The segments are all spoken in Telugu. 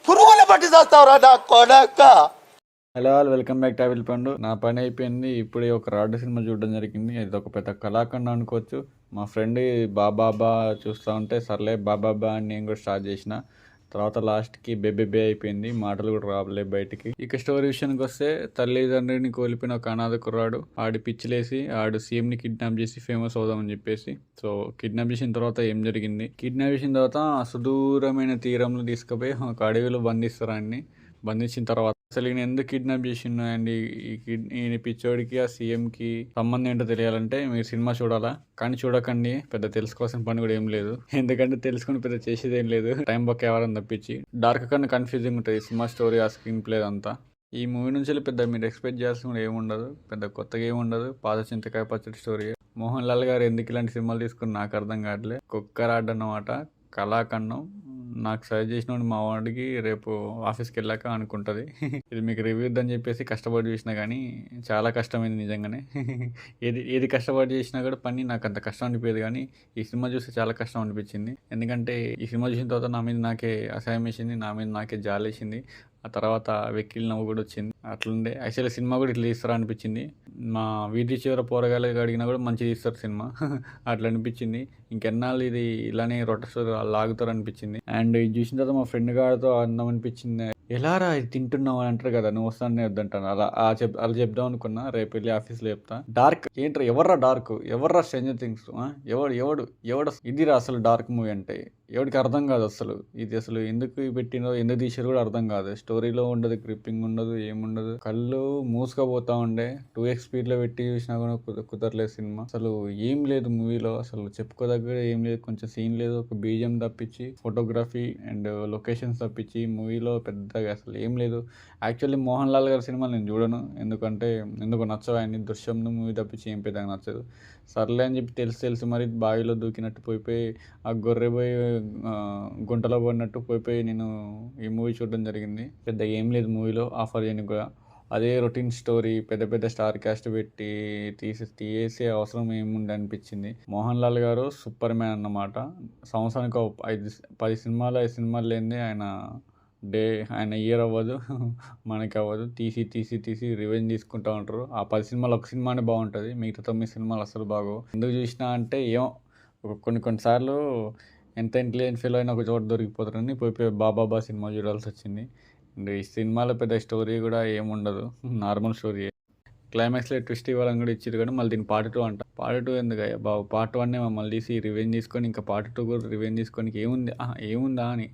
పురుగులు పట్టి చేస్తావురా నా కొడక. Hello all, welcome back to అవిల్ పండు. నా పని అయిపోయింది. ఇప్పుడే ఒక రాడ్ సినిమా చూడడం జరిగింది. ఇది ఒక పెద్ద కళాఖండం అనుకోవచ్చు. మా ఫ్రెండ్ బాబాబా చూస్తూ ఉంటే సర్లే బాబాబా అని నేను కూడా స్టార్ట్ చేసిన. తర్వాత లాస్ట్కి బేబే అయిపోయింది. మాటలు కూడా రావలే బయటికి. ఇక స్టోరీ విషయానికి వస్తే, తల్లిదండ్రిని కోల్పోయిన ఒక అనాథ కుర్రాడు ఆడి పిచ్చిలేసి ఆడు సీఎంని కిడ్నాప్ చేసి ఫేమస్ అవుదామని చెప్పేసి. సో కిడ్నాప్ చేసిన తర్వాత ఏం జరిగింది? కిడ్నాప్ చేసిన తర్వాత సుదూరమైన తీరంలో తీసుకుపోయి ఒక అడవిలో బంధిస్తారు ఆయన్ని. బంధించిన తర్వాత అసలు ఈయన ఎందుకు కిడ్నాప్ చేసిండు అండి, ఈయన పిచ్చోడికి ఆ సీఎంకి సంబంధం ఏంటో తెలియాలంటే మీరు సినిమా చూడాలా. కానీ చూడకండి, పెద్ద తెలుసుకోవాల్సిన పని కూడా ఏం లేదు. ఎందుకంటే తెలుసుకుని పెద్ద చేసేది ఏం లేదు, టైం బొక్క ఎవరని తప్పించి. డార్క్ కన్నా కన్ఫ్యూజింగ్ ఉంటుంది సినిమా స్టోరీ, ఆ స్క్రీన్ ప్లే అంతా. ఈ మూవీ నుంచి పెద్ద మీరు ఎక్స్పెక్ట్ చేయాల్సిన కూడా ఏముండదు, పెద్ద కొత్తగా ఏముండదు. పాత చింతకాయ పచ్చడి స్టోరీ. మోహన్ లాల్ గారు ఎందుకు ఇలాంటి సినిమాలు తీసుకుని నాకు అర్థం కావట్లేదు. కుక్కరాడ్ అన్నమాట, కళాఖండం. నాకు సజెస్ట్ చేసిన మా వాడికి రేపు ఆఫీస్కి వెళ్ళాక అనుకుంటుంది. ఇది మీకు రివ్యూ ఇద్దని చెప్పేసి కష్టపడి చూసినా కానీ చాలా కష్టమైంది నిజంగానే. ఏది కష్టపడి చేసినా కూడా పని నాకు అంత కష్టం అనిపించేది, కానీ ఈ సినిమా చూస్తే చాలా కష్టం అనిపించింది. ఎందుకంటే ఈ సినిమా చూసిన తర్వాత నా మీద నాకే అసహ్యం వేసింది, నా మీద నాకే జాలేసింది. ఆ తర్వాత వెక్కిలి నవ్వు కూడా వచ్చింది. అట్లుండే యాక్చువల్లీ సినిమా కూడా ఇట్లా తీస్తారా అనిపించింది. మా వీధి చివర పోరగాళ్ళకి అడిగినా కూడా మంచిగా తీస్తారు సినిమా. అట్లా అనిపించింది. ఇంకెన్నాళ్ళు ఇది ఇలానే రొట్టె లాగుతారు అనిపించింది. అండ్ ఇది చూసిన తర్వాత మా ఫ్రెండ్ గారితో అందం అనిపించింది. ఎలారా ఇది తింటున్నావు అని అంటారు కదా, నువ్వు వస్తానే వద్దంటాను. అలా చెప్దాం అనుకున్నా, రేపు వెళ్ళి ఆఫీస్లో చెప్తా. డార్క్ ఏంట్రా, ఎవర్రా డార్క్, ఎవర్రా స్ట్రేంజర్ థింగ్స్, ఎవడు ఇదిరా అసలు డార్క్ మూవీ అంటే. ఎవడికి అర్థం కాదు అసలు ఇది, అసలు ఎందుకు పెట్టినో ఎందుకు తీసారో కూడా అర్థం కాదు. స్టోరీలో ఉండదు, గ్రిప్పింగ్ ఉండదు, ఏముండదు. కళ్ళు మూసుకపోతా ఉండే 2x స్పీడ్లో పెట్టి చూసినా కూడా కుదరలేదు సినిమా. అసలు ఏం లేదు మూవీలో, అసలు చెప్పుకోదగ్గర ఏం లేదు. కొంచెం సీన్ లేదు, ఒక బీజిఎం తప్పించి, ఫోటోగ్రఫీ అండ్ లొకేషన్స్ తప్పించి మూవీలో పెద్దగా అసలు ఏం లేదు. యాక్చువల్లీ మోహన్ లాల్ గారి సినిమా నేను చూడను, ఎందుకు నచ్చవు ఆయన. దృశ్యంను మూవీ తప్పించి ఏం పెద్దగా నచ్చదు. సర్లే అని చెప్పి తెలిసి మరి బావిలో దూకినట్టు పోయిపోయి, ఆ గొర్రె పోయి గుంటలో పడినట్టు పోయిపోయి నేను ఈ మూవీ చూడడం జరిగింది. పెద్ద ఏం లేదు మూవీలో ఆఫర్ చేయడానికి కూడా. అదే రొటీన్ స్టోరీ, పెద్ద స్టార్ క్యాస్ట్ పెట్టి తీసే అవసరం ఏముంది అనిపించింది. మోహన్ లాల్ గారు సూపర్ మ్యాన్ అన్నమాట. సంవత్సరానికి 5 సినిమాలు లేనిదే ఆయన ఇయర్ అవ్వదు, మనకి అవ్వదు. తీసి రివెంజ్ తీసుకుంటూ ఉంటారు. ఆ 10 సినిమాలు ఒక సినిమానే బాగుంటుంది, మిగతా 9 సినిమాలు అసలు బాగోవు. ఎందుకు చూసినా అంటే ఏమో కొన్నిసార్లు ఎంత ఇంటెలిజెంట్ ఫీల్ అయినా ఒక చోట దొరికిపోతారని పోయి బాబాబా సినిమా చూడాల్సి వచ్చింది. అండ్ ఈ సినిమాలో పెద్ద స్టోరీ కూడా ఏముండదు, నార్మల్ స్టోరీ. క్లైమాక్స్లో ట్విస్ట్ ఇవ్వాలని కూడా ఇచ్చారు, కానీ మళ్ళీ దీన్ని పార్ట్ 2 అంట. పార్ట్ 2 ఎందుకు బాబు, పార్ట్ 1 మమ్మల్ని తీసి రివెంజ్ తీసుకొని ఇంకా పార్ట్ 2 కూడా రివెంజ్ తీసుకొని ఏముందా అని.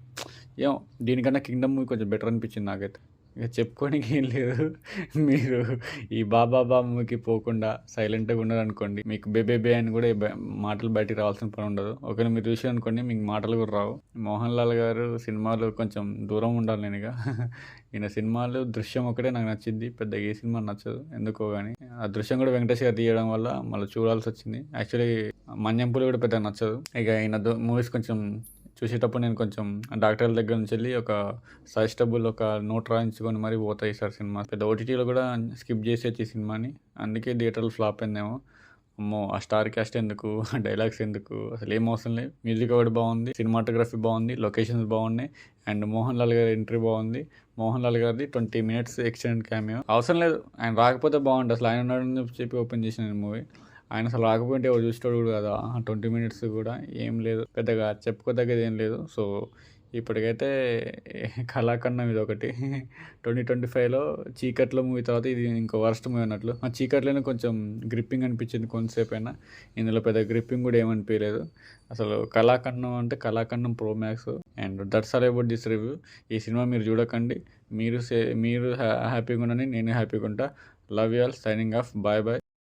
ఏమో దీనికన్నా కింగ్డమ్ మూవీ కొంచెం బెటర్ అనిపించింది నాకైతే. ఇక చెప్పుకోనికి ఏం లేదు. మీరు ఈ బాబా మూవీకి పోకుండా సైలెంట్గా ఉన్నారనుకోండి, మీకు బేబే అని కూడా మాటలు బయటికి రావాల్సిన పని ఉండదు. ఒకవేళ మీరు చూసి అనుకోండి, మీకు మాటలు కూడా రావు. మోహన్ లాల్ గారు సినిమాలు కొంచెం దూరం ఉండాలి నేను ఇక. ఈయన సినిమాలు దృశ్యం ఒకటే నాకు నచ్చింది, పెద్దగా ఏ సినిమా నచ్చదు ఎందుకో కానీ. ఆ దృశ్యం కూడా వెంకటేష్ గారు తీయడం వల్ల మళ్ళీ చూడాల్సి వచ్చింది. యాక్చువల్లీ మన్యంపులు కూడా పెద్దగా నచ్చదు. ఇక ఈయన మూవీస్ కొంచెం చూసేటప్పుడు నేను కొంచెం డాక్టర్ల దగ్గర నుంచి వెళ్ళి ఒక సజెస్టబుల్ ఒక నోట్ రాయించుకొని మరీ పోతాయి సార్ సినిమా. పెద్ద ఓటీటీలో కూడా స్కిప్ చేసేది ఈ సినిమాని, అందుకే థియేటర్లో ఫ్లాప్ అయిందేమో. అమ్మో ఆ స్టార్ క్యాస్ట్ ఎందుకు, డైలాగ్స్ ఎందుకు, అసలు ఏం అవసరం లేదు. మ్యూజిక్ ఒకటి బాగుంది, సినిమాటోగ్రఫీ బాగుంది, లొకేషన్స్ బాగున్నాయి, అండ్ మోహన్ లాల్ గారి ఎంట్రీ బాగుంది. మోహన్ లాల్ గారిది 20 minutes ఎక్స్టెండెడ్ క్యామియో. అవసరం లేదు, ఆయన రాకపోతే బాగుంటుంది. అసలు ఆయన ఉన్నాడని చెప్పి ఓపెన్ చేసిన మూవీ. ఆయన అసలు రాకపోతే ఎవరు చూసేటోడు కూడా కదా. 20 minutes కూడా ఏం లేదు, పెద్దగా చెప్పుకోదగ్గది ఏం లేదు. సో ఇప్పటికైతే కళాఖండం ఇది ఒకటి. 2025లో చీకట్లో మూవీ తర్వాత ఇది ఇంకో వర్స్ట్ మూవీ అన్నట్లు. ఆ చీకట్లోనే కొంచెం గ్రిప్పింగ్ అనిపించింది కొంతసేపు అయినా, ఇందులో పెద్ద గ్రిప్పింగ్ కూడా ఏమనిపించలేదు. అసలు కళాఖండం అంటే కళాఖండం pro max. And that's all about this review. ఈ సినిమా మీరు చూడకండి, మీరు హ్యాపీగా ఉండని, నేను హ్యాపీగా ఉంటా. Love you all, signing off, bye bye.